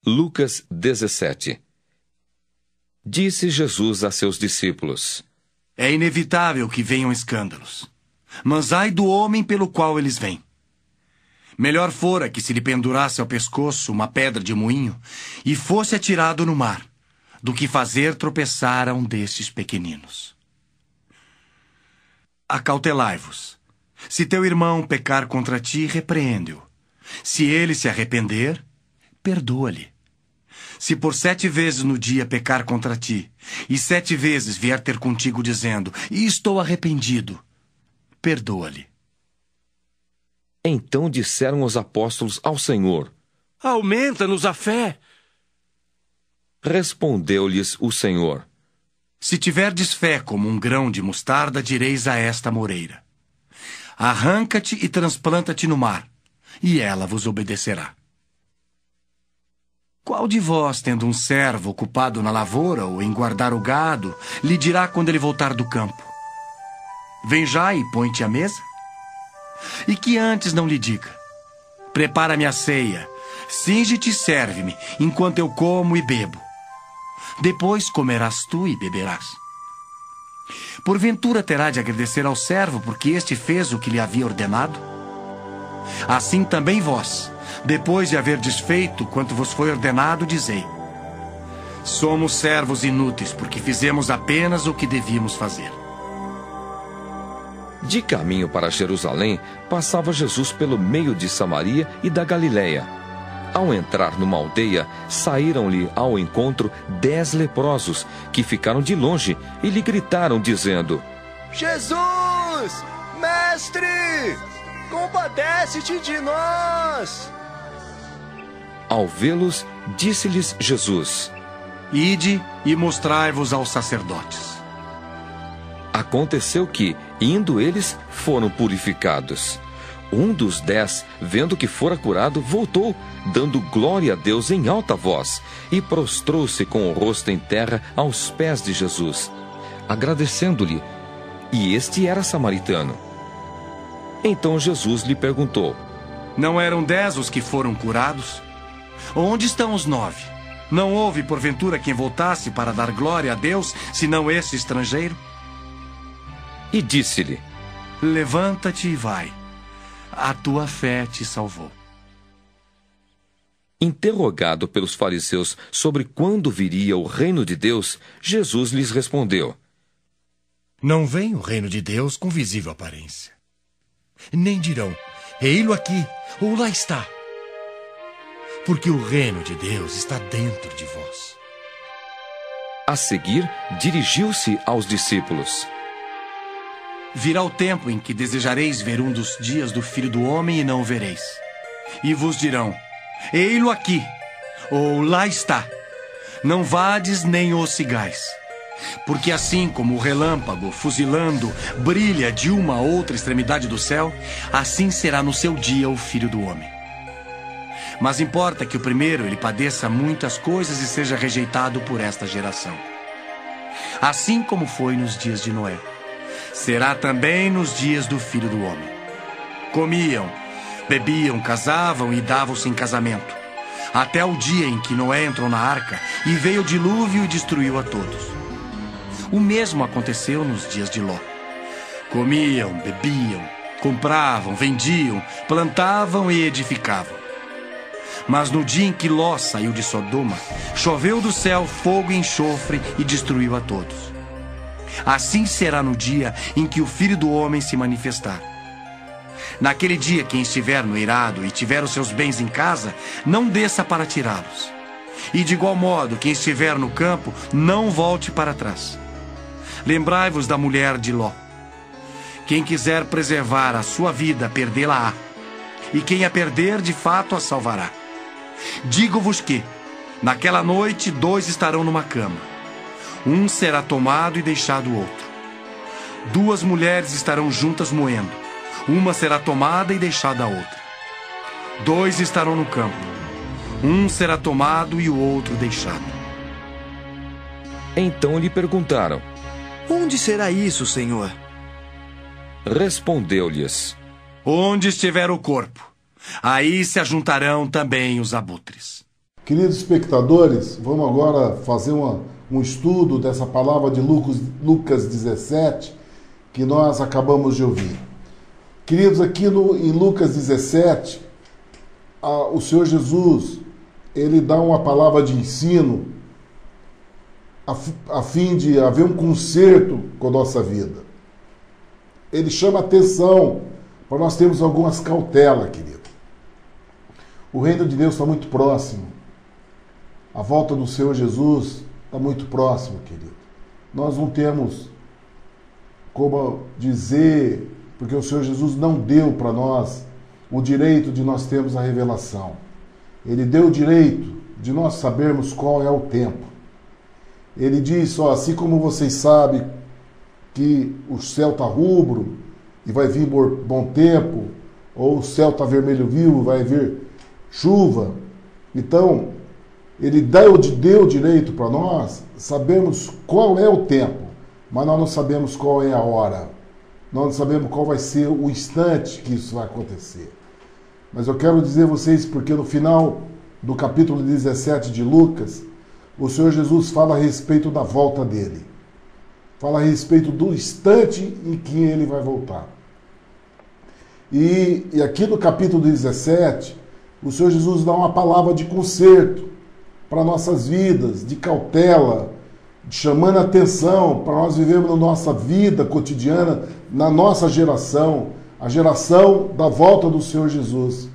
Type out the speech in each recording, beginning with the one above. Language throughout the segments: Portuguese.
Lucas 17. Disse Jesus a seus discípulos: É inevitável que venham escândalos, mas ai do homem pelo qual eles vêm. Melhor fora que se lhe pendurasse ao pescoço uma pedra de moinho e fosse atirado no mar, do que fazer tropeçar a um destes pequeninos. Acautelai-vos. Se teu irmão pecar contra ti, repreende-o. Se ele se arrepender, perdoa-lhe. Se por 7 vezes no dia pecar contra ti, e 7 vezes vier ter contigo dizendo: estou arrependido, perdoa-lhe. Então disseram os apóstolos ao Senhor: Aumenta-nos a fé. Respondeu-lhes o Senhor: Se tiverdes fé como um grão de mostarda, direis a esta moreira: arranca-te e transplanta-te no mar, e ela vos obedecerá. Qual de vós, tendo um servo ocupado na lavoura ou em guardar o gado, lhe dirá quando ele voltar do campo: vem já e põe-te à mesa? E que antes não lhe diga: prepara-me a ceia, cinge-te e serve-me, enquanto eu como e bebo. Depois comerás tu e beberás. Porventura terá de agradecer ao servo, porque este fez o que lhe havia ordenado? Assim também vós, depois de haver desfeito quanto vos foi ordenado, dizei: somos servos inúteis, porque fizemos apenas o que devíamos fazer. De caminho para Jerusalém, passava Jesus pelo meio de Samaria e da Galiléia. Ao entrar numa aldeia, saíram-lhe ao encontro 10 leprosos, que ficaram de longe e lhe gritaram, dizendo: Jesus, mestre, compadece-te de nós. Ao vê-los, disse-lhes Jesus: Ide e mostrai-vos aos sacerdotes. Aconteceu que, indo eles, foram purificados. Um dos 10, vendo que fora curado, voltou, dando glória a Deus em alta voz, e prostrou-se com o rosto em terra aos pés de Jesus, agradecendo-lhe. E este era samaritano. Então Jesus lhe perguntou: Não eram 10 os que foram curados? Onde estão os 9? Não houve, porventura, quem voltasse para dar glória a Deus, senão esse estrangeiro? E disse-lhe: Levanta-te e vai. A tua fé te salvou. Interrogado pelos fariseus sobre quando viria o reino de Deus, Jesus lhes respondeu: Não vem o reino de Deus com visível aparência. Nem dirão: ei-lo aqui, ou lá está. Porque o reino de Deus está dentro de vós. A seguir, dirigiu-se aos discípulos: Virá o tempo em que desejareis ver um dos dias do Filho do Homem e não o vereis. E vos dirão: ei-lo aqui, ou lá está. Não vades nem o sigais. Porque assim como o relâmpago, fuzilando, brilha de uma a outra extremidade do céu, assim será no seu dia o Filho do Homem. Mas importa que o primeiro ele padeça muitas coisas e seja rejeitado por esta geração. Assim como foi nos dias de Noé, será também nos dias do Filho do Homem. Comiam, bebiam, casavam e davam-se em casamento, até o dia em que Noé entrou na arca e veio o dilúvio e destruiu a todos. O mesmo aconteceu nos dias de Ló. Comiam, bebiam, compravam, vendiam, plantavam e edificavam. Mas no dia em que Ló saiu de Sodoma, choveu do céu fogo e enxofre e destruiu a todos. Assim será no dia em que o Filho do Homem se manifestar. Naquele dia, quem estiver no eirado e tiver os seus bens em casa, não desça para tirá-los. E de igual modo, quem estiver no campo, não volte para trás. Lembrai-vos da mulher de Ló. Quem quiser preservar a sua vida, perdê-la-á. E quem a perder, de fato a salvará. Digo-vos que, naquela noite, 2 estarão numa cama. Um será tomado e deixado o outro. 2 mulheres estarão juntas moendo. Uma será tomada e deixada a outra. 2 estarão no campo. Um será tomado e o outro deixado. Então lhe perguntaram: Onde será isso, Senhor? Respondeu-lhes: Onde estiver o corpo, aí se ajuntarão também os abutres. Queridos espectadores, vamos agora fazer um estudo dessa palavra de Lucas 17, que nós acabamos de ouvir. Queridos, aqui em Lucas 17, o Senhor Jesus, ele dá uma palavra de ensino a fim de haver um conserto com a nossa vida. Ele chama atenção para nós termos algumas cautelas, querido. O reino de Deus está muito próximo. A volta do Senhor Jesus está muito próximo, querido. Nós não temos como dizer, porque o Senhor Jesus não deu para nós o direito de nós termos a revelação. Ele deu o direito de nós sabermos qual é o tempo. Ele diz, assim como vocês sabem que o céu está rubro e vai vir bom tempo, ou o céu está vermelho vivo, vai vir chuva. Então, ele deu o direito para nós sabermos qual é o tempo, mas nós não sabemos qual é a hora. Nós não sabemos qual vai ser o instante que isso vai acontecer. Mas eu quero dizer a vocês, porque no final do capítulo 17 de Lucas, o Senhor Jesus fala a respeito da volta dele. Fala a respeito do instante em que ele vai voltar. E aqui no capítulo 17, o Senhor Jesus dá uma palavra de conserto para nossas vidas, de cautela, chamando a atenção para nós vivermos na nossa vida cotidiana, na nossa geração, a geração da volta do Senhor Jesus.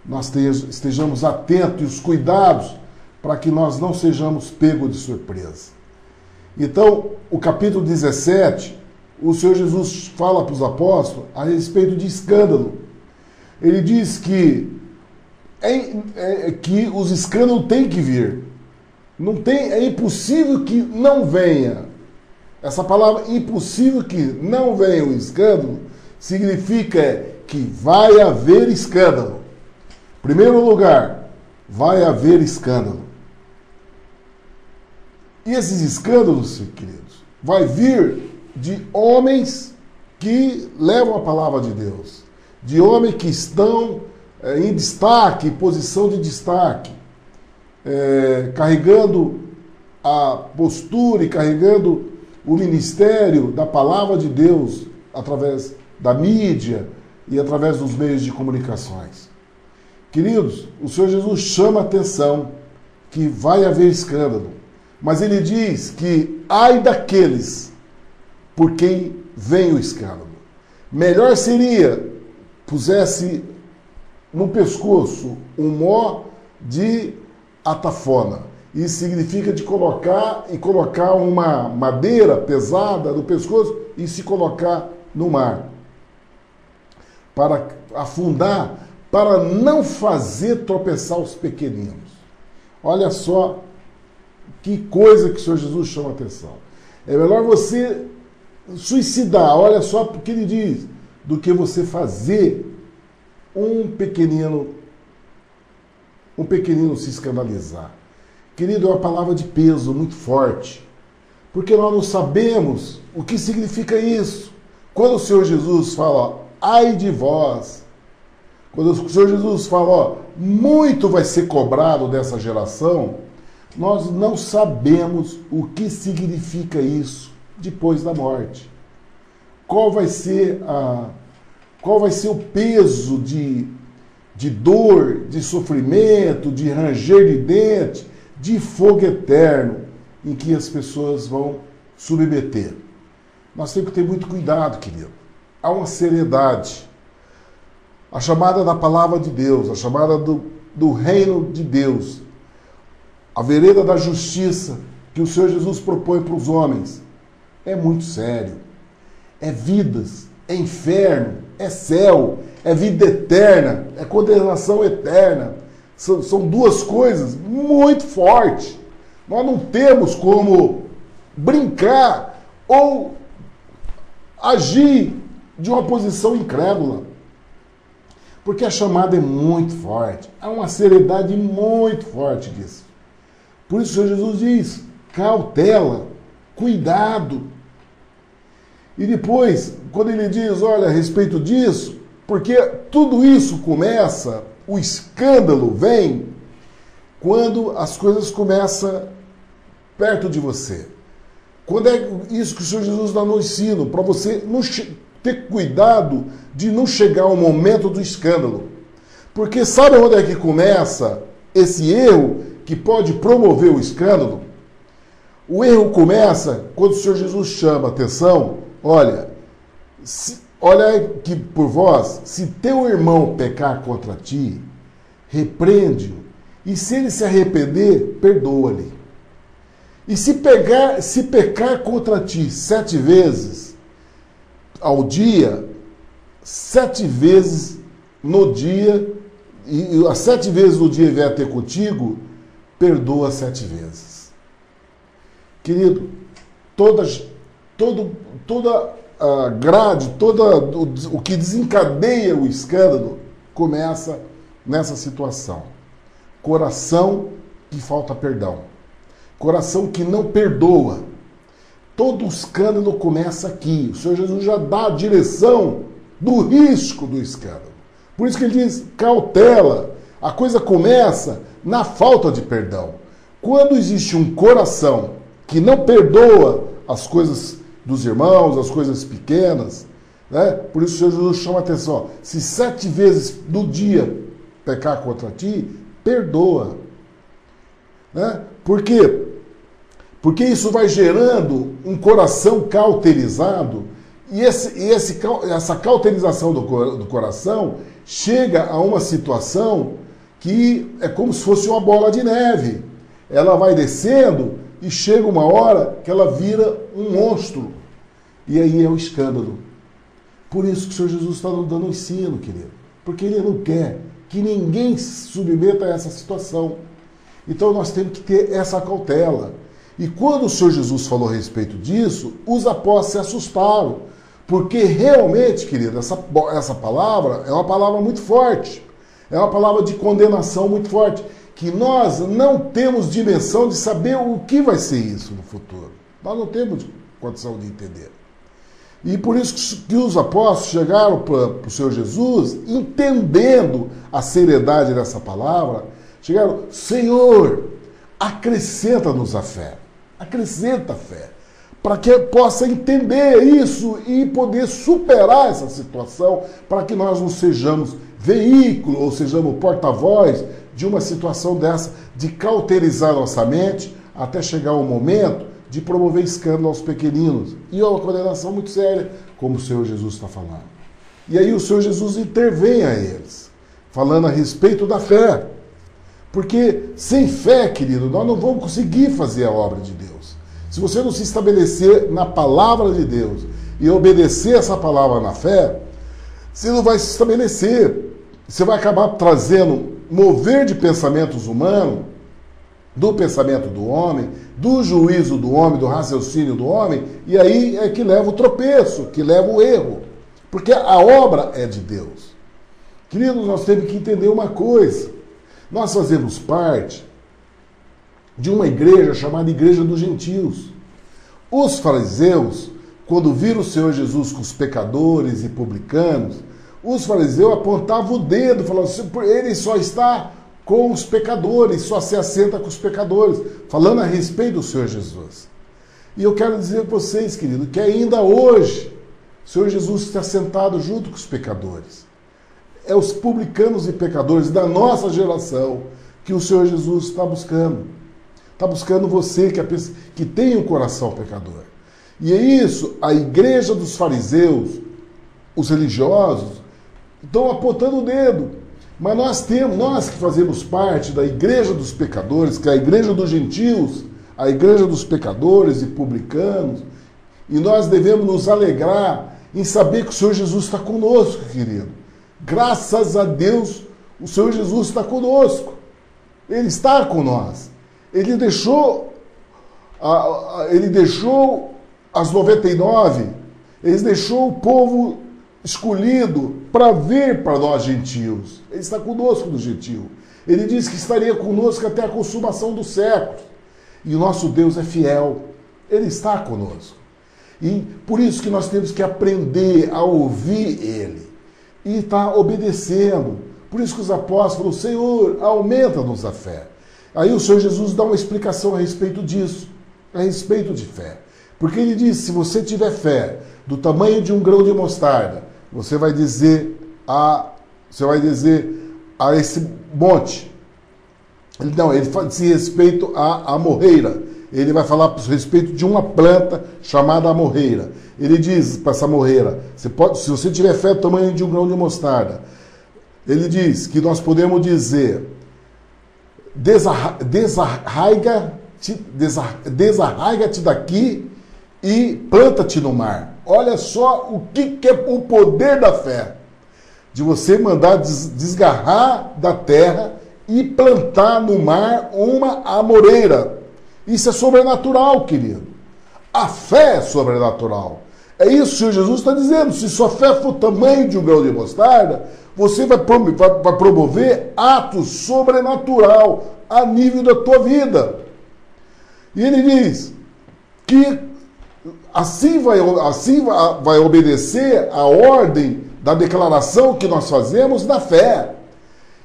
Nós estejamos atentos e os cuidados para que nós não sejamos pegos de surpresa. Então, o capítulo 17, o Senhor Jesus fala para os apóstolos a respeito de escândalo. Ele diz que os escândalos têm que vir. É impossível que não venha. Essa palavra impossível que não venha o escândalo significa que vai haver escândalo. Em primeiro lugar, vai haver escândalo. E esses escândalos, queridos, vai vir de homens que levam a palavra de Deus, de homens que estão em destaque, em posição de destaque, carregando a postura e carregando o ministério da palavra de Deus através da mídia e através dos meios de comunicações. Queridos, o Senhor Jesus chama a atenção que vai haver escândalo, mas ele diz que ai daqueles por quem vem o escândalo. Melhor seria pusesse no pescoço um mó de atafona. Isso significa de colocar uma madeira pesada no pescoço e se colocar no mar. Para afundar, para não fazer tropeçar os pequeninos. Olha só que coisa que o Senhor Jesus chama a atenção. É melhor você suicidar, olha só o que ele diz, do que você fazer um pequenino se escandalizar. Querido, é uma palavra de peso muito forte, porque nós não sabemos o que significa isso. Quando o Senhor Jesus fala, ai de vós, quando o Senhor Jesus fala, muito vai ser cobrado dessa geração, nós não sabemos o que significa isso depois da morte. Qual vai ser o peso de dor, de sofrimento, de ranger de dente, de fogo eterno em que as pessoas vão submeter. Nós temos que ter muito cuidado, querido. Há uma seriedade. A chamada da palavra de Deus, a chamada do reino de Deus, a vereda da justiça que o Senhor Jesus propõe para os homens é muito sério. É vidas, é inferno, é céu, é vida eterna, é condenação eterna. São duas coisas muito fortes. Nós não temos como brincar ou agir de uma posição incrédula. Porque a chamada é muito forte. Há uma seriedade muito forte disso. Por isso o Senhor Jesus diz, cautela, cuidado. E depois, quando ele diz, olha, a respeito disso, porque tudo isso começa, o escândalo vem, quando as coisas começam perto de você. Quando é isso que o Senhor Jesus dá no ensino, para você não ter cuidado de não chegar ao momento do escândalo. Porque sabe onde é que começa esse erro que pode promover o escândalo? O erro começa quando o Senhor Jesus chama atenção, olha aqui por vós, se teu irmão pecar contra ti, repreende-o, e se ele se arrepender, perdoa-lhe. E se pecar contra ti 7 vezes ao dia, 7 vezes no dia, e as 7 vezes no dia vier ter contigo, perdoa 7 vezes. Querido, toda a grade, o que desencadeia o escândalo começa nessa situação. Coração que falta perdão. Coração que não perdoa. Todo o escândalo começa aqui. O Senhor Jesus já dá a direção do risco do escândalo. Por isso que ele diz, cautela. A coisa começa na falta de perdão. Quando existe um coração que não perdoa as coisas dos irmãos, as coisas pequenas, né? Por isso o Senhor Jesus chama a atenção. Ó, se 7 vezes no dia pecar contra ti, perdoa. Né? Por quê? Porque isso vai gerando um coração cauterizado, e essa cauterização do coração chega a uma situação que é como se fosse uma bola de neve. Ela vai descendo e chega uma hora que ela vira um monstro. E aí é o escândalo. Por isso que o Senhor Jesus está nos dando um ensino, querido. Porque Ele não quer que ninguém se submeta a essa situação. Então nós temos que ter essa cautela. E quando o Senhor Jesus falou a respeito disso, os apóstolos se assustaram. Porque realmente, querido, essa palavra é uma palavra muito forte. É uma palavra de condenação muito forte. Que nós não temos dimensão de saber o que vai ser isso no futuro. Nós não temos condição de entender. E por isso que os apóstolos chegaram para o Senhor Jesus, entendendo a seriedade dessa palavra, chegaram, Senhor, acrescenta-nos a fé. Acrescenta a fé. Para que possa entender isso e poder superar essa situação, para que nós não sejamos veículo ou sejamos porta-voz de uma situação dessa, de cauterizar nossa mente até chegar o momento de promover escândalo aos pequeninos. E é uma condenação muito séria, como o Senhor Jesus está falando. E aí o Senhor Jesus intervém a eles, falando a respeito da fé. Porque sem fé, querido, nós não vamos conseguir fazer a obra de Deus. Se você não se estabelecer na palavra de Deus e obedecer essa palavra na fé, você não vai se estabelecer. Você vai acabar trazendo mover de pensamentos humanos, do pensamento do homem, do juízo do homem, do raciocínio do homem, e aí é que leva o tropeço, que leva o erro. Porque a obra é de Deus. Queridos, nós temos que entender uma coisa. Nós fazemos parte de uma igreja chamada Igreja dos Gentios. Os fariseus, quando viram o Senhor Jesus com os pecadores e publicanos, os fariseus apontavam o dedo, falando assim, ele só está com os pecadores, só se assenta com os pecadores, falando a respeito do Senhor Jesus. E eu quero dizer para vocês, querido, que ainda hoje, o Senhor Jesus está sentado junto com os pecadores. É os publicanos e pecadores da nossa geração que o Senhor Jesus está buscando. Está buscando você que tem um coração pecador. E é isso, a igreja dos fariseus, os religiosos, estão apontando o dedo. Mas nós que fazemos parte da igreja dos pecadores, que é a igreja dos gentios, a igreja dos pecadores e publicanos, e nós devemos nos alegrar em saber que o Senhor Jesus está conosco, querido. Graças a Deus, o Senhor Jesus está conosco. Ele está com nós. Ele deixou as 99, ele deixou o povo escolhido para vir para nós gentios. Ele está conosco no gentio. Ele disse que estaria conosco até a consumação dos séculos. E o nosso Deus é fiel. Ele está conosco. E por isso que nós temos que aprender a ouvir Ele. E estar obedecendo. Por isso que os apóstolos falaram, Senhor, aumenta-nos a fé. Aí o Senhor Jesus dá uma explicação a respeito disso, a respeito de fé. Porque ele diz, se você tiver fé do tamanho de um grão de mostarda, você vai dizer a esse monte. Ele fala a respeito à amorreira. Ele vai falar a respeito de uma planta chamada amorreira. Ele diz para essa amorreira, se você tiver fé do tamanho de um grão de mostarda, ele diz que nós podemos dizer, desarraiga-te daqui e planta-te no mar. Olha só o que é o poder da fé. De você mandar desgarrar da terra e plantar no mar uma amoreira. Isso é sobrenatural, querido. A fé é sobrenatural. É isso que o Senhor Jesus está dizendo. Se sua fé for o tamanho de um grão de mostarda, você vai promover atos sobrenatural a nível da tua vida. E ele diz que assim vai obedecer a ordem da declaração que nós fazemos da fé.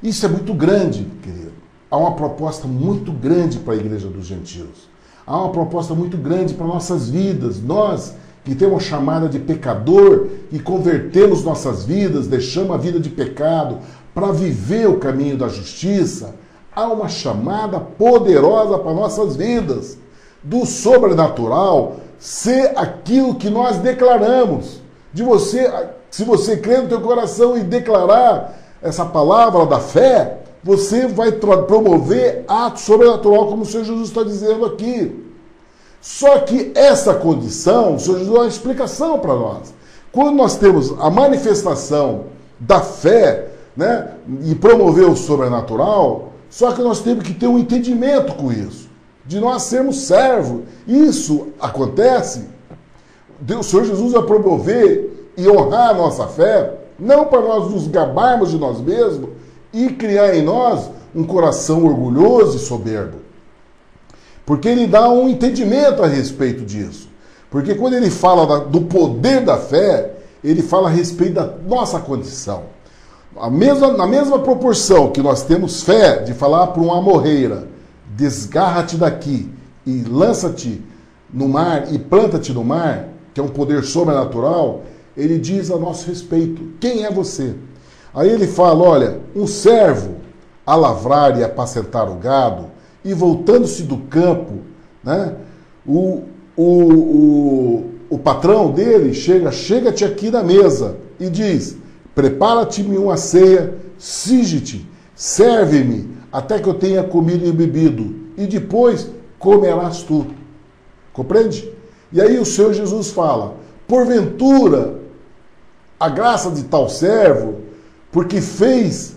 Isso é muito grande, querido. Há uma proposta muito grande para a Igreja dos Gentios. Há uma proposta muito grande para nossas vidas. Nós que temos chamada de pecador e convertemos nossas vidas, deixamos a vida de pecado para viver o caminho da justiça, há uma chamada poderosa para nossas vidas. Do sobrenatural ser aquilo que nós declaramos. Se você crer no teu coração e declarar essa palavra da fé, você vai promover ato sobrenatural, como o Senhor Jesus está dizendo aqui. Só que essa condição, o Senhor Jesus dá uma explicação para nós. Quando nós temos a manifestação da fé, né, e promover o sobrenatural, só que nós temos que ter um entendimento com isso, de nós sermos servos. Isso acontece, o Senhor Jesus vai promover e honrar a nossa fé, não para nós nos gabarmos de nós mesmos e criar em nós um coração orgulhoso e soberbo. Porque ele dá um entendimento a respeito disso. Porque quando ele fala do poder da fé, ele fala a respeito da nossa condição. Na mesma proporção que nós temos fé de falar para uma amorreira, desgarra-te daqui e lança-te no mar e planta-te no mar, que é um poder sobrenatural, ele diz a nosso respeito, quem é você? Aí ele fala, olha, um servo a lavrar e apacentar o gado, e voltando-se do campo, né, o patrão dele chega-te aqui na mesa e diz, prepara-te-me uma ceia, cinge-te, serve-me, até que eu tenha comido e bebido, e depois comerás tu. Compreende? E aí o Senhor Jesus fala, porventura, a graça de tal servo, porque fez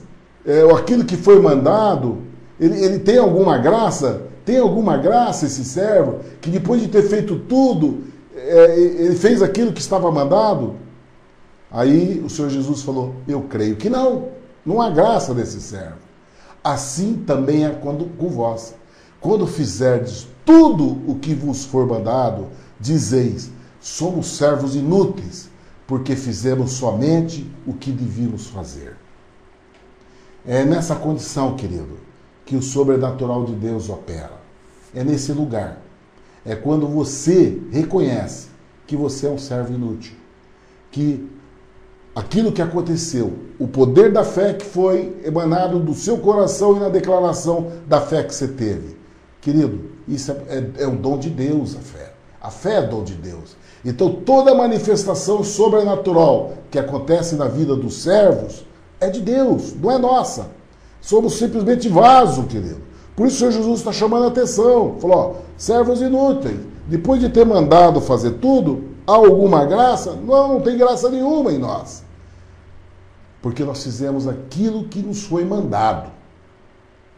aquilo que foi mandado, ele tem alguma graça? Tem alguma graça esse servo, que depois de ter feito tudo, ele fez aquilo que estava mandado? Aí o Senhor Jesus falou, eu creio que não há graça nesse servo. Assim também é com vós. Quando fizerdes tudo o que vos for mandado, dizeis, somos servos inúteis, porque fizemos somente o que devíamos fazer. É nessa condição, querido, que o sobrenatural de Deus opera. É nesse lugar. É quando você reconhece que você é um servo inútil. Que aquilo que aconteceu, o poder da fé que foi emanado do seu coração e na declaração da fé que você teve. Querido, isso é um dom de Deus, a fé. A fé é dom de Deus. Então toda manifestação sobrenatural que acontece na vida dos servos é de Deus, não é nossa. Somos simplesmente vaso, querido. Por isso o Senhor Jesus está chamando a atenção. Falou, ó, servos inúteis. Depois de ter mandado fazer tudo, há alguma graça? Não tem graça nenhuma em nós. Porque nós fizemos aquilo que nos foi mandado.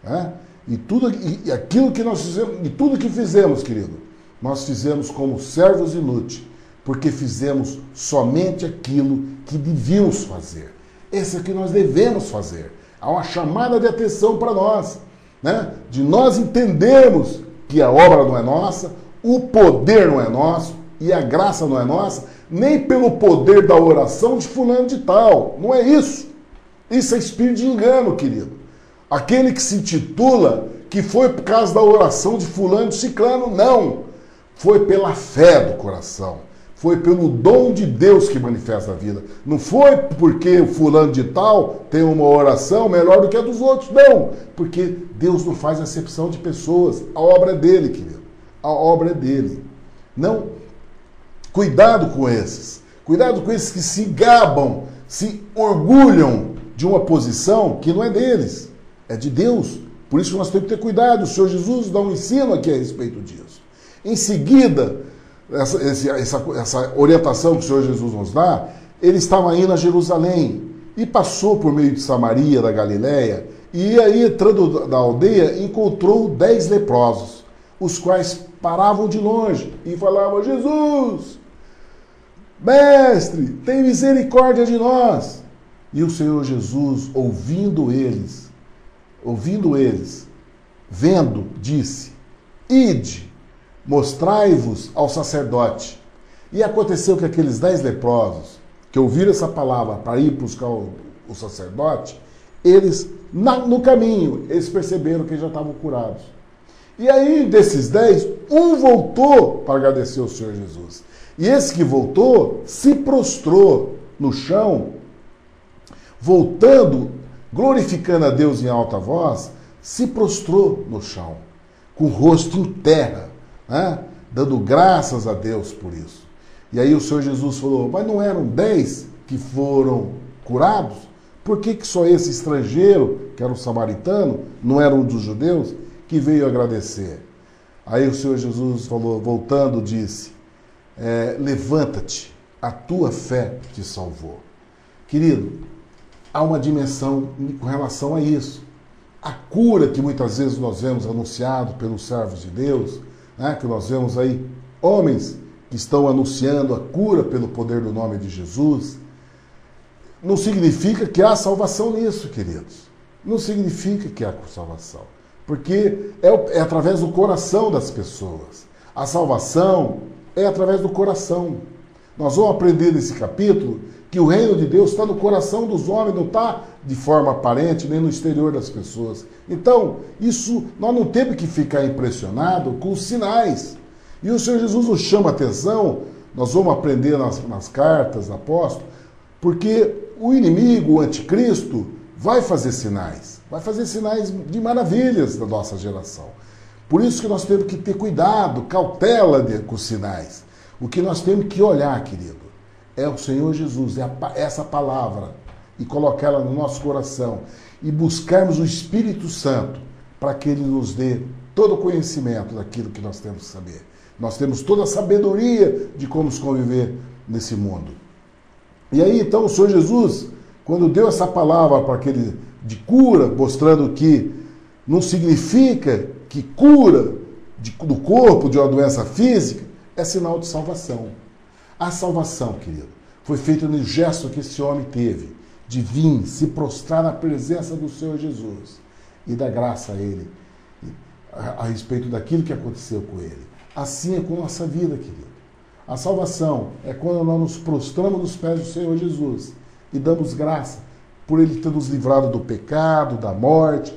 Né? E aquilo que nós fizemos, e tudo que fizemos, querido, nós fizemos como servos inúteis, porque fizemos somente aquilo que devíamos fazer. Esse é o que nós devemos fazer. Há uma chamada de atenção para nós, né? De nós entendermos que a obra não é nossa, o poder não é nosso e a graça não é nossa, nem pelo poder da oração de fulano de tal. Não é isso. Isso é espírito de engano, querido. Aquele que se intitula que foi por causa da oração de fulano, de ciclano, não. Foi pela fé do coração. Foi pelo dom de Deus que manifesta a vida. Não foi porque o fulano de tal tem uma oração melhor do que a dos outros, não. Porque Deus não faz acepção de pessoas. A obra é dele, querido. A obra é dele. Não. Cuidado com esses. Cuidado com esses que se gabam, se orgulham de uma posição que não é deles. É de Deus. Por isso que nós temos que ter cuidado. O Senhor Jesus dá um ensino aqui a respeito disso. Em seguida, essa orientação que o Senhor Jesus nos dá, ele estava indo a Jerusalém e passou por meio de Samaria, da Galiléia, e aí, entrando da aldeia, encontrou 10 leprosos, os quais paravam de longe e falavam: Jesus, mestre, tem misericórdia de nós. E o Senhor Jesus, ouvindo eles, vendo, disse: ide, mostrai-vos ao sacerdote. E aconteceu que aqueles 10 leprosos, que ouviram essa palavra para ir buscar o sacerdote, eles, no caminho, eles perceberam que já estavam curados. E aí, desses 10, um voltou para agradecer ao Senhor Jesus. E esse que voltou, se prostrou no chão, voltando, glorificando a Deus em alta voz, se prostrou no chão, com o rosto em terra, dando graças a Deus por isso. E aí o Senhor Jesus falou: mas não eram 10 que foram curados? Por que só esse estrangeiro, que era um samaritano, não era um dos judeus, que veio agradecer? Aí o Senhor Jesus falou, voltando, disse: levanta-te, a tua fé te salvou. Querido, há uma dimensão com relação a isso. A cura que muitas vezes nós vemos anunciado pelos servos de Deus, que nós vemos aí homens que estão anunciando a cura pelo poder do nome de Jesus, não significa que há salvação nisso, queridos. Não significa que há salvação. Porque é através do coração das pessoas. A salvação é através do coração. Nós vamos aprender nesse capítulo que o reino de Deus está no coração dos homens, não está de forma aparente, nem no exterior das pessoas. Então, isso, nós não temos que ficar impressionados com os sinais. E o Senhor Jesus nos chama a atenção, nós vamos aprender nas cartas do apóstolo, porque o inimigo, o anticristo, vai fazer sinais de maravilhas da nossa geração. Por isso que nós temos que ter cuidado, cautela com os sinais. O que nós temos que olhar, querido, é o Senhor Jesus, essa palavra, e colocá-la no nosso coração, e buscarmos o Espírito Santo, para que Ele nos dê todo o conhecimento daquilo que nós temos que saber. Nós temos toda a sabedoria de como conviver nesse mundo. E aí, então, o Senhor Jesus, quando deu essa palavra para aquele de cura, mostrando que não significa que cura do corpo de uma doença física é sinal de salvação. A salvação, querido, foi feita no gesto que esse homem teve, de vir se prostrar na presença do Senhor Jesus e dar graça a Ele a respeito daquilo que aconteceu com Ele. Assim é com a nossa vida, querido. A salvação é quando nós nos prostramos nos pés do Senhor Jesus e damos graça por Ele ter nos livrado do pecado, da morte,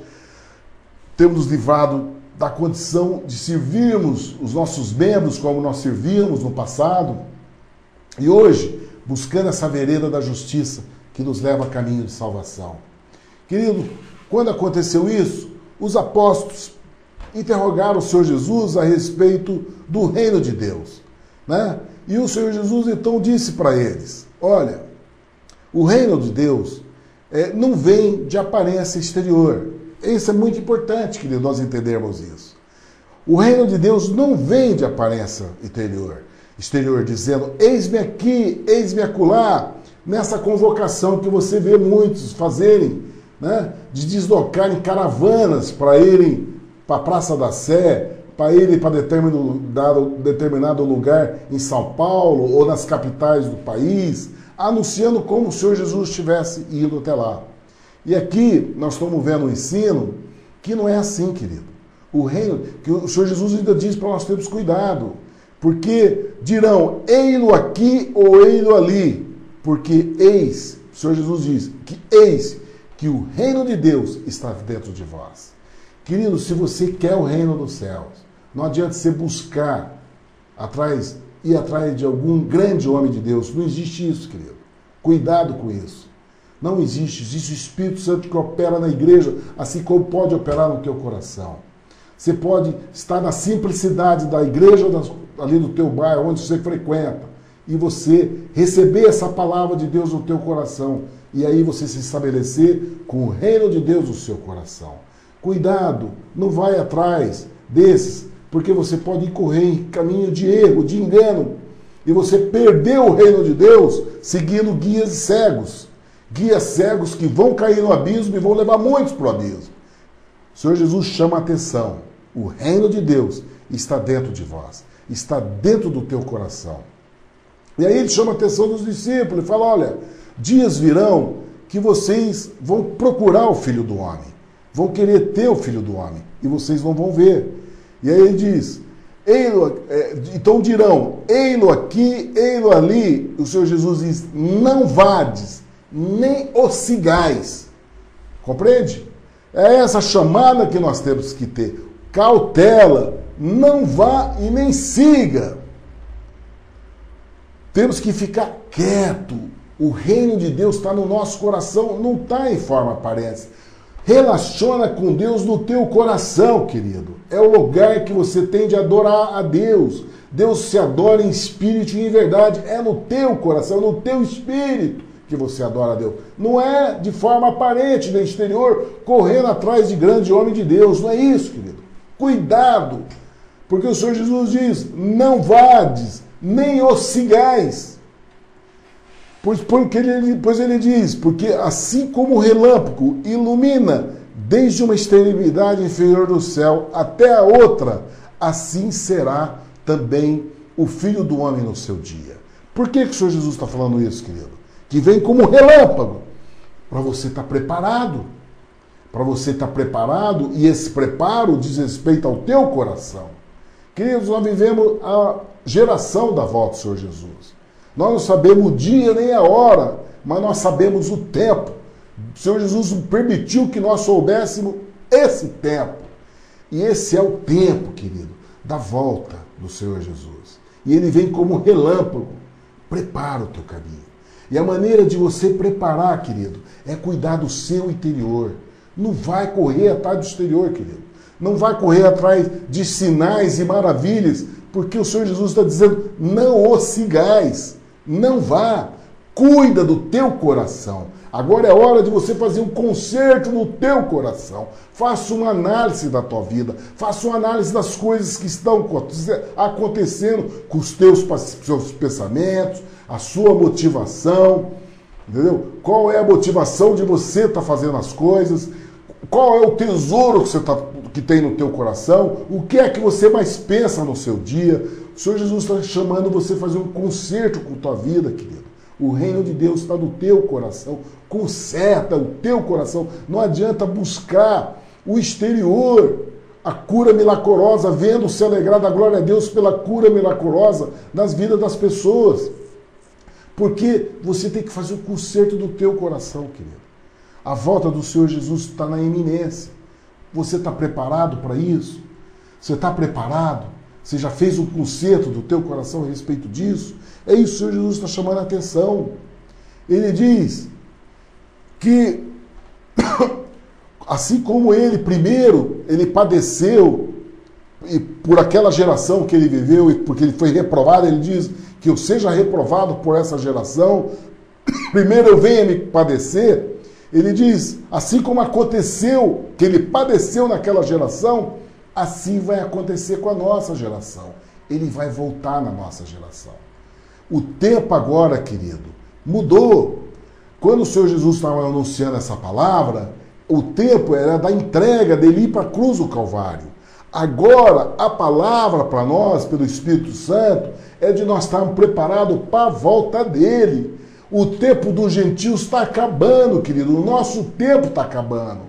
ter nos livrado da condição de servirmos os nossos membros como nós servíamos no passado, e hoje, buscando essa vereda da justiça que nos leva a caminho de salvação. Querido, quando aconteceu isso, os apóstolos interrogaram o Senhor Jesus a respeito do reino de Deus, E o Senhor Jesus então disse para eles: olha, o reino de Deus não vem de aparência exterior. Isso é muito importante, querido, nós entendermos isso. O reino de Deus não vem de aparência exterior, dizendo: eis-me aqui, eis-me acolá, nessa convocação que você vê muitos fazerem, de deslocarem caravanas para irem para a Praça da Sé, para irem para determinado lugar em São Paulo ou nas capitais do país, anunciando como o Senhor Jesus estivesse indo até lá. E aqui nós estamos vendo um ensino que não é assim, querido. O reino, que o Senhor Jesus ainda diz para nós termos cuidado, porque dirão: ei-lo aqui ou ei-lo ali, porque eis, o Senhor Jesus diz, que eis que o reino de Deus está dentro de vós. Querido, se você quer o reino dos céus, não adianta você buscar ir atrás de algum grande homem de Deus. Não existe isso, querido. Cuidado com isso. Não existe. Existe o Espírito Santo que opera na igreja, assim como pode operar no teu coração. Você pode estar na simplicidade da igreja, ali do teu bairro, onde você frequenta, e você receber essa palavra de Deus no teu coração, e aí você se estabelecer com o reino de Deus no seu coração. Cuidado, não vai atrás desses, porque você pode incorrer em caminho de erro, de engano, e você perder o reino de Deus seguindo guias cegos. Guias cegos que vão cair no abismo e vão levar muitos para o abismo. O Senhor Jesus chama a atenção. O reino de Deus está dentro de vós, está dentro do teu coração. E aí ele chama a atenção dos discípulos e fala, olha, dias virão que vocês vão procurar o Filho do Homem, vão querer ter o Filho do Homem, e vocês não vão ver. E aí ele diz, então dirão, ei-lo aqui, ei-lo ali. O Senhor Jesus diz, não vades, nem os sigais. Compreende? É essa chamada que nós temos que ter. Cautela, não vá e nem siga. Temos que ficar quieto. O reino de Deus está no nosso coração, não está em forma aparente. Relaciona com Deus no teu coração, querido. É o lugar que você tem de adorar a Deus. Deus se adora em espírito e em verdade. É no teu coração, no teu espírito que você adora a Deus. Não é de forma aparente, no exterior, correndo atrás de grande homem de Deus. Não é isso, querido. Cuidado, porque o Senhor Jesus diz, não vades, nem os sigais. Pois ele diz, porque assim como o relâmpago ilumina desde uma extremidade inferior do céu até a outra, assim será também o Filho do Homem no seu dia. Por que o Senhor Jesus está falando isso, querido? Que vem como relâmpago, para você estar preparado. Para você estar preparado, e esse preparo diz respeito ao teu coração. Queridos, nós vivemos a geração da volta do Senhor Jesus. Nós não sabemos o dia nem a hora, mas nós sabemos o tempo. O Senhor Jesus permitiu que nós soubéssemos esse tempo. E esse é o tempo, querido, da volta do Senhor Jesus. E ele vem como relâmpago. Prepara o teu caminho. E a maneira de você preparar, querido, é cuidar do seu interior. Não vai correr atrás do exterior, querido. Não vai correr atrás de sinais e maravilhas, porque o Senhor Jesus está dizendo, não os sigais. Não vá. Cuida do teu coração. Agora é hora de você fazer um conserto no teu coração. Faça uma análise da tua vida. Faça uma análise das coisas que estão acontecendo com os teus pensamentos, a sua motivação. Entendeu? Qual é a motivação de você estar fazendo as coisas? Qual é o tesouro que tem no teu coração? O que é que você mais pensa no seu dia? O Senhor Jesus está chamando você a fazer um conserto com a tua vida, querido. O reino de Deus está no teu coração. Conserta o teu coração. Não adianta buscar o exterior, a cura milagrosa, vendo se alegrar da glória a Deus pela cura milagrosa nas vidas das pessoas. Porque você tem que fazer o conserto do teu coração, querido. A volta do Senhor Jesus está na iminência. Você está preparado para isso? Você está preparado? Você já fez um conserto do teu coração a respeito disso? É isso que o Senhor Jesus está chamando a atenção. Ele diz que, assim como ele primeiro, ele padeceu, e por aquela geração que ele viveu, e porque ele foi reprovado, ele diz que eu seja reprovado por essa geração, primeiro eu venha me padecer. Ele diz, assim como aconteceu, que ele padeceu naquela geração, assim vai acontecer com a nossa geração. Ele vai voltar na nossa geração. O tempo agora, querido, mudou. Quando o Senhor Jesus estava anunciando essa palavra, o tempo era da entrega dele ir para a cruz do Calvário. Agora, a palavra para nós, pelo Espírito Santo, é de nós estarmos preparados para a volta dele. O tempo dos gentios está acabando, querido. O nosso tempo está acabando.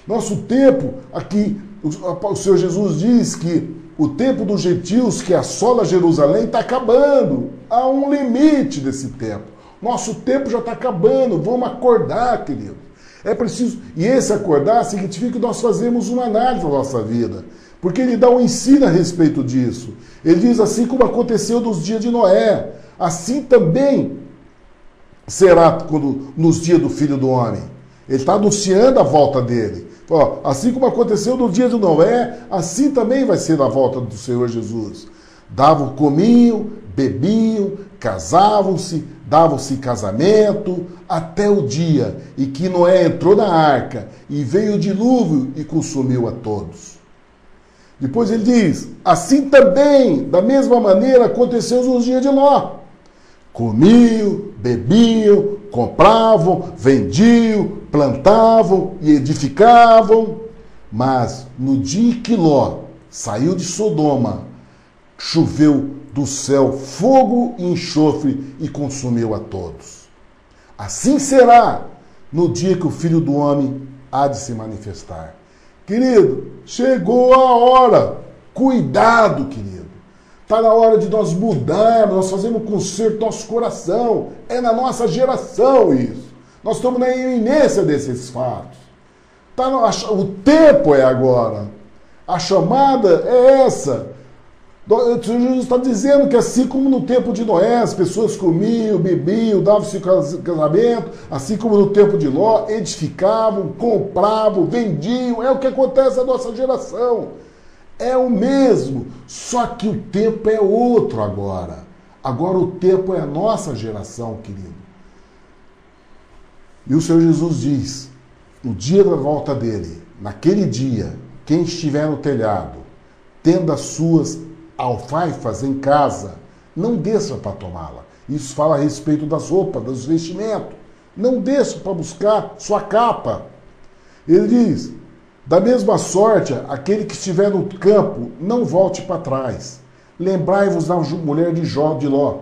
Nosso tempo, aqui, o Senhor Jesus diz que o tempo dos gentios que assola Jerusalém está acabando. Há um limite desse tempo. Nosso tempo já está acabando. Vamos acordar, querido. É preciso. E esse acordar significa que nós fazemos uma análise da nossa vida. Porque ele dá um ensino a respeito disso. Ele diz assim como aconteceu nos dias de Noé. Assim também será nos dias do Filho do Homem. Ele está anunciando a volta dele. Ó, assim como aconteceu no dia de Noé, assim também vai ser na volta do Senhor Jesus. Comiam, bebiam, casavam-se, davam-se casamento, até o dia em que Noé entrou na arca e veio o dilúvio e consumiu a todos. Depois ele diz, assim também, da mesma maneira, aconteceu nos dias de Ló. Comiam, bebiam, compravam, vendiam, plantavam e edificavam. Mas no dia que Ló saiu de Sodoma, choveu do céu fogo e enxofre e consumiu a todos. Assim será no dia que o Filho do Homem há de se manifestar. Querido, chegou a hora. Cuidado, querido. Está na hora de nós mudar, nós fazemos conserto do nosso coração. É na nossa geração isso. Nós estamos na iminência desses fatos. O tempo é agora. A chamada é essa. O Senhor Jesus está dizendo que assim como no tempo de Noé as pessoas comiam, bebiam, davam-se casamento, assim como no tempo de Ló, edificavam, compravam, vendiam. É o que acontece na nossa geração. É o mesmo, só que o tempo é outro agora. Agora o tempo é a nossa geração, querido. E o Senhor Jesus diz, no dia da volta dele, naquele dia, quem estiver no telhado, tendo as suas alfaifas em casa, não desça para tomá-la. Isso fala a respeito das roupas, dos vestimentos. Não desça para buscar sua capa. Ele diz, da mesma sorte, aquele que estiver no campo, não volte para trás. Lembrai-vos da mulher de Ló.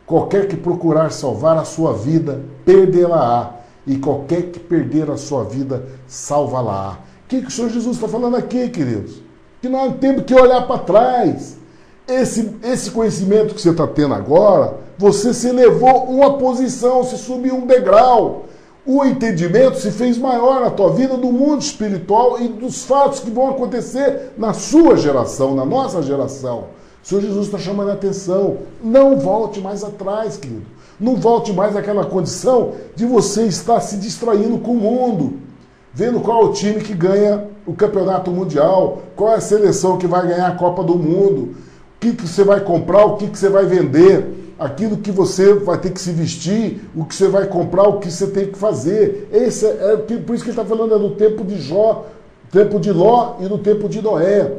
Qualquer que procurar salvar a sua vida, perdê-la-á. E qualquer que perder a sua vida, salva-la-á. O que o Senhor Jesus está falando aqui, queridos? Que nós temos que olhar para trás. Esse conhecimento que você está tendo agora, você se elevou uma posição, se subiu um degrau. O entendimento se fez maior na tua vida do mundo espiritual e dos fatos que vão acontecer na sua geração, na nossa geração. O Senhor Jesus está chamando a atenção. Não volte mais atrás, querido. Não volte mais àquela condição de você estar se distraindo com o mundo. Vendo qual é o time que ganha o campeonato mundial, qual é a seleção que vai ganhar a Copa do Mundo, o que você vai comprar, o que você vai vender, aquilo que você vai ter que se vestir, o que você vai comprar, o que você tem que fazer. Por isso que ele está falando do tempo de tempo de Ló e do tempo de Noé.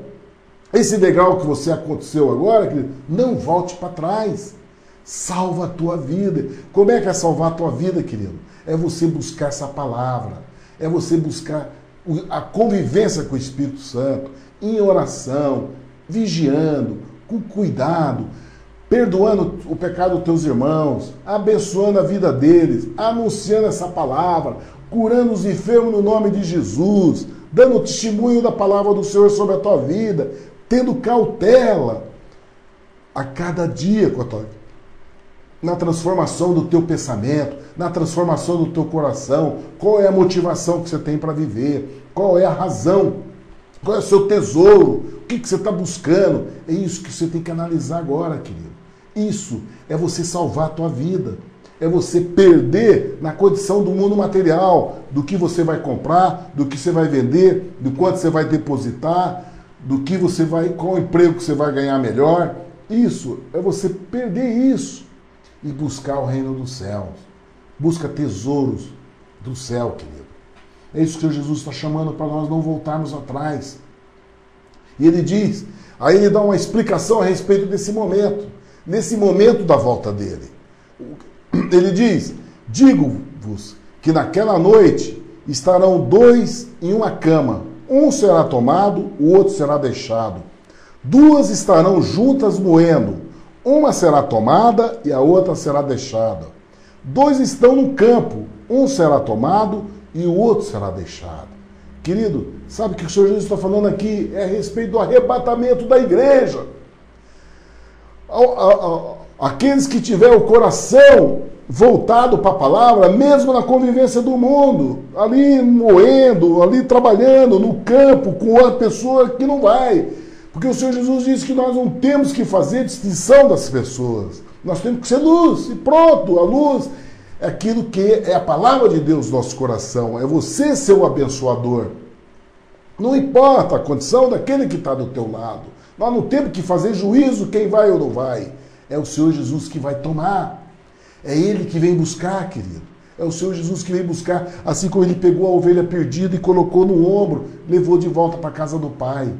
Esse degrau que você aconteceu agora, querido, não volte para trás. Salva a tua vida. Como é que é salvar a tua vida, querido? É você buscar essa palavra. É você buscar a convivência com o Espírito Santo, em oração, vigiando, com cuidado, perdoando o pecado dos teus irmãos, abençoando a vida deles, anunciando essa palavra, curando os enfermos no nome de Jesus, dando testemunho da palavra do Senhor sobre a tua vida, tendo cautela a cada dia com a tua vida, na transformação do teu pensamento, na transformação do teu coração. Qual é a motivação que você tem para viver? Qual é a razão? Qual é o seu tesouro? O que você está buscando? É isso que você tem que analisar agora, querido. Isso é você salvar a tua vida. É você perder na condição do mundo material, do que você vai comprar, do que você vai vender, do quanto você vai depositar, do que você vai, qual emprego que você vai ganhar melhor. Isso é você perder isso e buscar o reino dos céus. Busca tesouros do céu, querido. É isso que o Jesus está chamando para nós não voltarmos atrás. E ele diz, aí ele dá uma explicação a respeito desse momento, nesse momento da volta dele. Ele diz, digo-vos que naquela noite estarão dois em uma cama, um será tomado, o outro será deixado. Duas estarão juntas moendo, uma será tomada e a outra será deixada. Dois estão no campo, um será tomado e o outro será deixado. Querido, sabe o que o Senhor Jesus está falando aqui? É a respeito do arrebatamento da igreja. Aqueles que tiverem o coração voltado para a palavra, mesmo na convivência do mundo, ali moendo, ali trabalhando no campo com a pessoa que não vai. Porque o Senhor Jesus disse que nós não temos que fazer distinção das pessoas. Nós temos que ser luz, e pronto, a luz é aquilo que é a palavra de Deus no nosso coração, é você ser o abençoador. Não importa a condição daquele que está do teu lado. Nós não temos que fazer juízo quem vai ou não vai. É o Senhor Jesus que vai tomar. É Ele que vem buscar, querido. É o Senhor Jesus que vem buscar, assim como Ele pegou a ovelha perdida e colocou no ombro, levou de volta para a casa do Pai.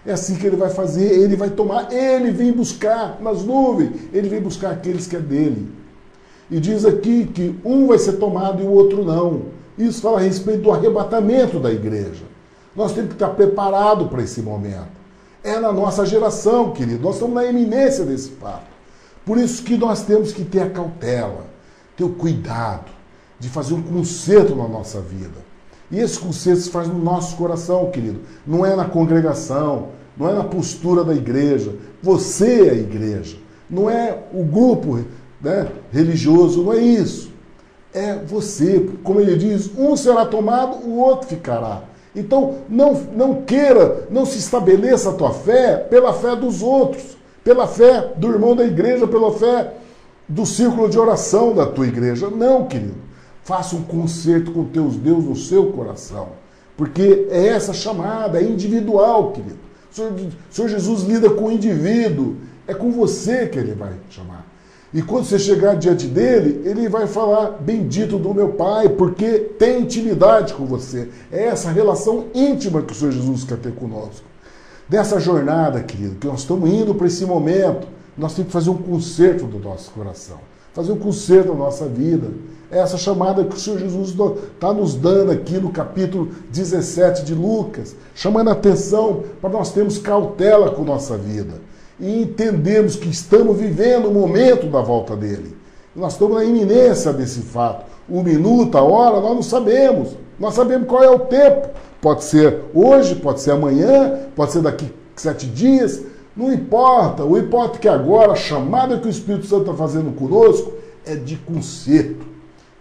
É assim que Ele vai fazer, Ele vai tomar, Ele vem buscar nas nuvens, Ele vem buscar aqueles que é dele. E diz aqui que um vai ser tomado e o outro não. Isso fala a respeito do arrebatamento da igreja. Nós temos que estar preparados para esse momento. É na nossa geração, querido, nós estamos na iminência desse fato. Por isso que nós temos que ter a cautela, ter o cuidado de fazer um conserto na nossa vida. E esse conserto se faz no nosso coração, querido. Não é na congregação, não é na postura da igreja. Você é a igreja. Não é o grupo, né, religioso, não é isso. É você. Como ele diz, um será tomado, o outro ficará. Então, não queira, não se estabeleça a tua fé pela fé dos outros, pela fé do irmão da igreja, pela fé do círculo de oração da tua igreja. Não, querido. Faça um concerto com teus Deus no seu coração. Porque é essa chamada, é individual, querido. O Senhor Jesus lida com o indivíduo. É com você que Ele vai chamar. E quando você chegar diante dele, Ele vai falar, bendito do meu Pai, porque tem intimidade com você. É essa relação íntima que o Senhor Jesus quer ter conosco. Dessa jornada, querido, que nós estamos indo para esse momento, nós temos que fazer um concerto do nosso coração. Fazer um concerto da nossa vida. É essa chamada que o Senhor Jesus está nos dando aqui no capítulo 17 de Lucas, chamando a atenção para nós termos cautela com nossa vida e entendermos que estamos vivendo o momento da volta dele. Nós estamos na iminência desse fato. O minuto, a hora, nós não sabemos. Nós sabemos qual é o tempo. Pode ser hoje, pode ser amanhã, pode ser daqui 7 dias. Não importa. O importa é que agora a chamada que o Espírito Santo está fazendo conosco é de conserto.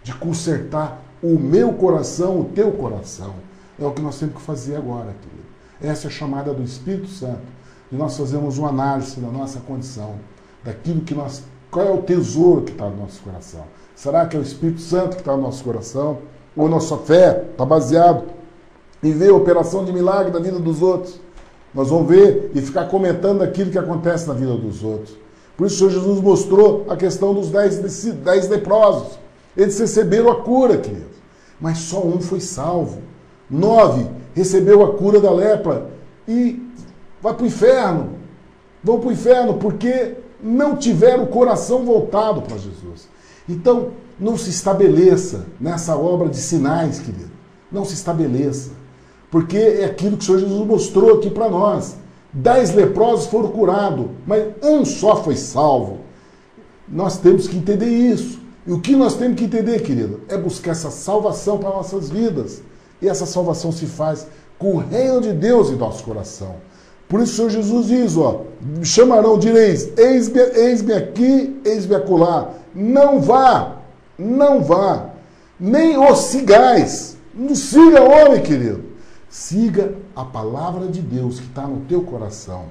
De consertar o meu coração, o teu coração. É o que nós temos que fazer agora, querido. Essa é a chamada do Espírito Santo. E nós fazemos uma análise da nossa condição, daquilo que nós... Qual é o tesouro que está no nosso coração? Será que é o Espírito Santo que está no nosso coração? Ou nossa fé está baseado em ver a operação de milagre na vida dos outros? Nós vamos ver e ficar comentando aquilo que acontece na vida dos outros. Por isso o Senhor Jesus mostrou a questão dos 10 leprosos. Eles receberam a cura, queridos. Mas só um foi salvo. 9 recebeu a cura da lepra e vai para o inferno. Vão para o inferno porque não tiveram o coração voltado para Jesus. Então, não se estabeleça nessa obra de sinais, querido. Não se estabeleça. Porque é aquilo que o Senhor Jesus mostrou aqui para nós. 10 leprosos foram curados, mas um só foi salvo. Nós temos que entender isso. E o que nós temos que entender, querido, é buscar essa salvação para nossas vidas. E essa salvação se faz com o reino de Deus em nosso coração. Por isso o Senhor Jesus diz, ó, me chamarão, direis, eis-me aqui, eis-me acolá. Não vá, nem os sigais. Não siga homem, querido. Siga a palavra de Deus que está no teu coração.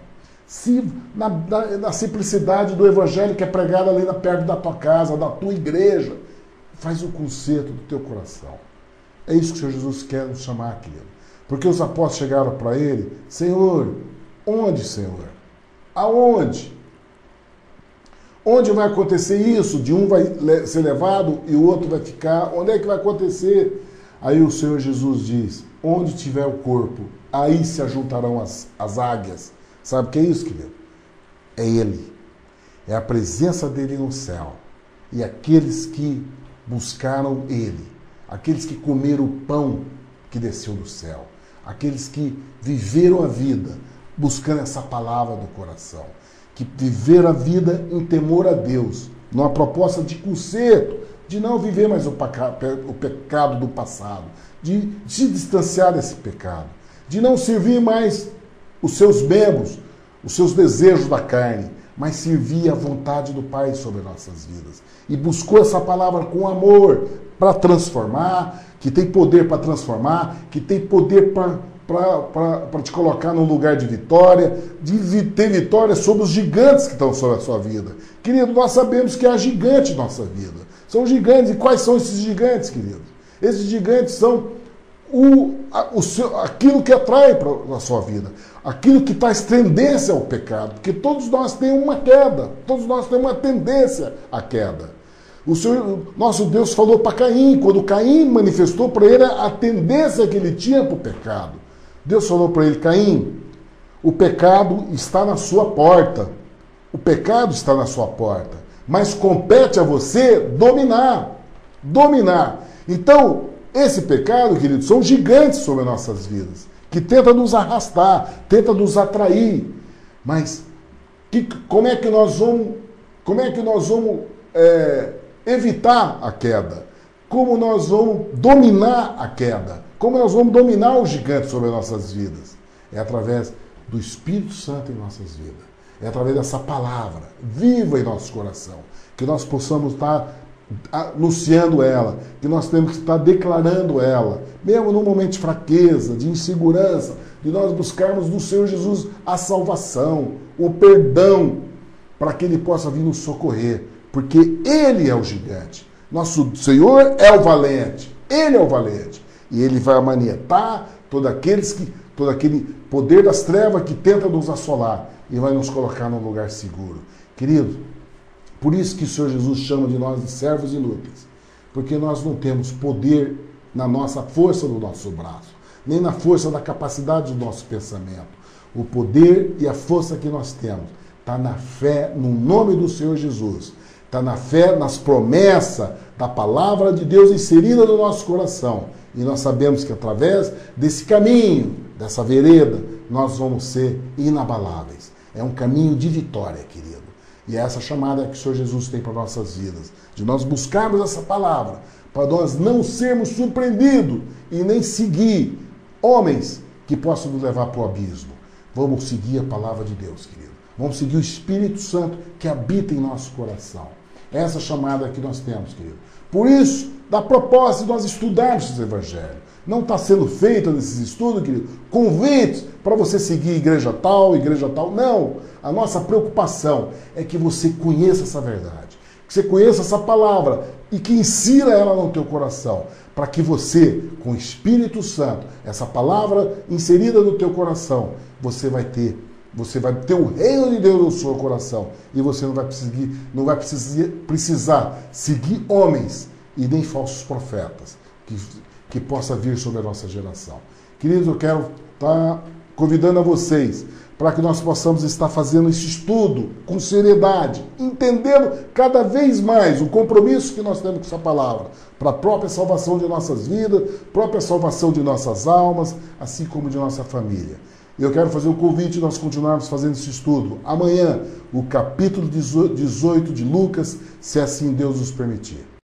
Se na simplicidade do evangelho que é pregado ali perto da tua casa, da tua igreja, faz o conserto do teu coração. É isso que o Senhor Jesus quer nos chamar, querido. Porque os apóstolos chegaram para ele, Senhor, onde, Senhor? Aonde? Onde vai acontecer isso? De um vai ser levado e o outro vai ficar. Onde é que vai acontecer? Aí o Senhor Jesus diz, onde tiver o corpo, aí se ajuntarão as águias. Sabe o que é isso, querido? É Ele. É a presença dEle no céu. E aqueles que buscaram Ele. Aqueles que comeram o pão que desceu do céu. Aqueles que viveram a vida buscando essa palavra do coração. Que viveram a vida em temor a Deus. Numa proposta de conserto. De não viver mais o pecado do passado. De se distanciar desse pecado. De não servir mais os seus membros, os seus desejos da carne, mas servia a vontade do Pai sobre nossas vidas. E buscou essa palavra com amor para transformar, que tem poder para transformar, que tem poder para te colocar num lugar de vitória, de ter vitória sobre os gigantes que estão sobre a sua vida. Querido, nós sabemos que há gigante em nossa vida. São gigantes. E quais são esses gigantes, querido? Esses gigantes são aquilo que atrai para a sua vida, aquilo que traz tendência ao pecado, porque todos nós temos uma queda, todos nós temos uma tendência à queda. Nosso Deus falou para Caim, quando Caim manifestou para ele a tendência que ele tinha para o pecado. Deus falou para ele: Caim, o pecado está na sua porta, o pecado está na sua porta, mas compete a você dominar. Então, esse pecado, querido, são gigantes sobre nossas vidas, que tenta nos arrastar, tenta nos atrair. Mas como é que nós vamos evitar a queda? Como nós vamos dominar a queda? Como nós vamos dominar o gigante sobre nossas vidas? É através do Espírito Santo em nossas vidas. É através dessa palavra viva em nosso coração, que nós possamos estar anunciando ela, que nós temos que estar declarando ela, mesmo num momento de fraqueza, de insegurança, de nós buscarmos do Senhor Jesus a salvação, o perdão, para que Ele possa vir nos socorrer, porque Ele é o gigante. Nosso Senhor é o valente, Ele é o valente, e Ele vai amanietar todo aquele poder das trevas que tenta nos assolar e vai nos colocar num lugar seguro. Querido, por isso que o Senhor Jesus chama de nós de servos inúteis, porque nós não temos poder na nossa força do nosso braço, nem na força da capacidade do nosso pensamento. O poder e a força que nós temos está na fé no nome do Senhor Jesus, está na fé nas promessas da palavra de Deus inserida no nosso coração. E nós sabemos que através desse caminho, dessa vereda, nós vamos ser inabaláveis. É um caminho de vitória, querido. E é essa chamada que o Senhor Jesus tem para nossas vidas, de nós buscarmos essa palavra, para nós não sermos surpreendidos e nem seguir homens que possam nos levar para o abismo. Vamos seguir a palavra de Deus, querido. Vamos seguir o Espírito Santo que habita em nosso coração. É essa chamada que nós temos, querido. Por isso, dá propósito de nós estudarmos esse Evangelho. Não está sendo feito nesses estudos, querido, convites para você seguir igreja tal. Não. A nossa preocupação é que você conheça essa verdade, que você conheça essa palavra e que insira ela no teu coração, para que você, com o Espírito Santo, essa palavra inserida no teu coração, você vai ter o reino de Deus no seu coração e você não vai precisar seguir homens e nem falsos profetas que possa vir sobre a nossa geração. Queridos, eu quero estar convidando a vocês para que nós possamos estar fazendo esse estudo com seriedade, entendendo cada vez mais o compromisso que nós temos com essa palavra, para a própria salvação de nossas vidas, própria salvação de nossas almas, assim como de nossa família. Eu quero fazer um convite de nós continuarmos fazendo esse estudo. Amanhã, o capítulo 18 de Lucas, se assim Deus nos permitir.